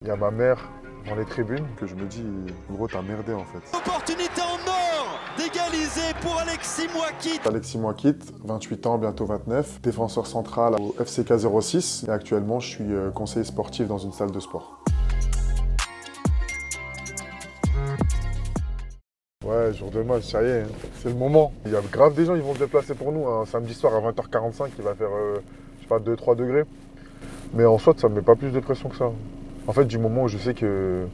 Il y a ma mère dans les tribunes que je me dis, gros, t'as merdé en fait. Opportunité en or d'égaliser pour Alexis Mouakit. Alexis Mouakit, 28 ans, bientôt 29, défenseur central au FCK 06 et actuellement je suis conseiller sportif dans une salle de sport. Ouais, jour de match, ça y est, hein. C'est le moment. Il y a grave des gens, ils vont se déplacer pour nous. Un samedi soir à 20h45, il va faire, je sais pas, 2-3 degrés. Mais en soi, ça me met pas plus de pression que ça. En fait, du moment où je sais que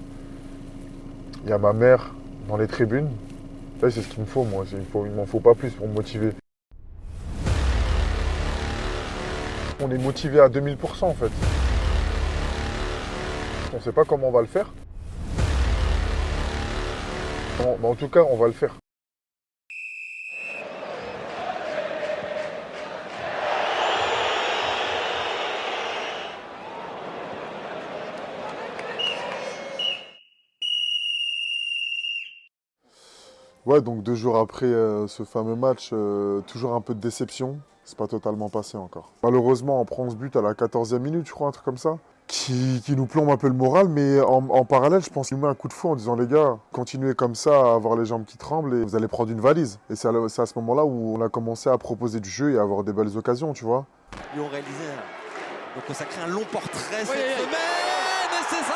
il y a ma mère dans les tribunes, ça, c'est ce qu'il me faut, moi. Il m'en faut pas plus pour me motiver. On est motivé à 2000% en fait. On sait pas comment on va le faire. Bon, mais en tout cas, on va le faire. Ouais, donc 2 jours après ce fameux match, toujours un peu de déception. C'est pas totalement passé encore. Malheureusement, on prend ce but à la 14e minute, je crois, un truc comme ça, qui nous plombe un peu le moral, mais en parallèle, je pense qu'il nous met un coup de fou en disant les gars, continuez comme ça à avoir les jambes qui tremblent et vous allez prendre une valise. Et c'est à ce moment-là où on a commencé à proposer du jeu et à avoir des belles occasions, tu vois. Ils ont réalisé. Donc ça crée un long portrait cette semaine et c'est ça.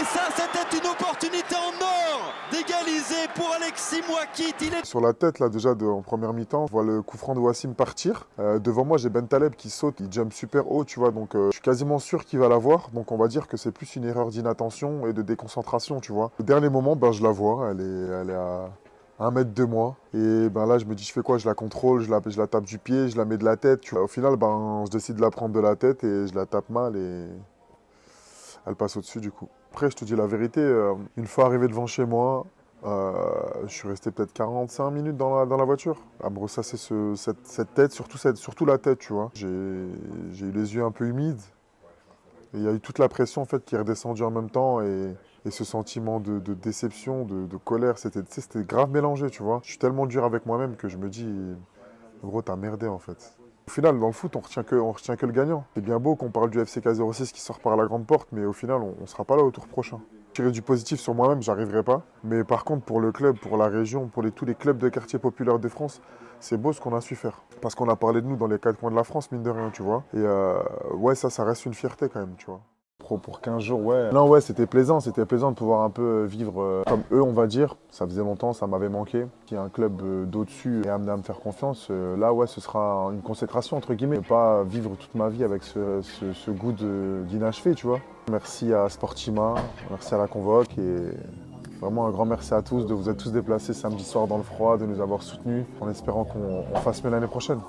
Et ça, c'était une opportunité en or d'égaliser pour Alexis Mouakit. Il est Sur la tête, là, déjà, en première mi-temps, je vois le coup franc de Wassim partir. Devant moi, j'ai Ben Taleb qui saute, il jump super haut, tu vois, donc je suis quasiment sûr qu'il va l'avoir. Donc on va dire que c'est plus une erreur d'inattention et de déconcentration, tu vois. Au dernier moment, ben, je la vois, elle est à 1 mètre de moi. Et ben là, je me dis, je fais quoi? Je la contrôle, je la tape du pied, je la mets de la tête. Tu vois. Au final, ben, je décide de la prendre de la tête et je la tape mal et elle passe au-dessus, du coup. Après, je te dis la vérité, une fois arrivé devant chez moi, je suis resté peut-être 45 minutes dans la voiture à me ressasser cette tête, surtout la tête, tu vois. J'ai eu les yeux un peu humides. Et il y a eu toute la pression en fait qui est redescendue en même temps et ce sentiment de déception, de colère, c'était grave mélangé, tu vois. Je suis tellement dur avec moi-même que je me dis, gros, t'as merdé en fait. Au final, dans le foot, on retient que le gagnant. C'est bien beau qu'on parle du FCK 06 qui sort par la grande porte, mais au final, on ne sera pas là au tour prochain. Tirer du positif sur moi-même, j'arriverai pas. Mais par contre, pour le club, pour la région, pour tous les clubs de quartier populaire de France, c'est beau ce qu'on a su faire. Parce qu'on a parlé de nous dans les 4 coins de la France, mine de rien, tu vois. Et ouais, ça reste une fierté quand même, tu vois. Pour 15 jours, ouais. Non, ouais, c'était plaisant de pouvoir un peu vivre comme eux, on va dire. Ça faisait longtemps, ça m'avait manqué. Qu'il y ait un club d'au-dessus et amené à me faire confiance, là, ouais, ce sera une consécration, entre guillemets. Ne pas vivre toute ma vie avec ce goût d'inachevé, tu vois. Merci à Sportima, merci à la Convoque et vraiment un grand merci à tous de vous être tous déplacés samedi soir dans le froid, de nous avoir soutenus en espérant qu'on fasse mieux l'année prochaine.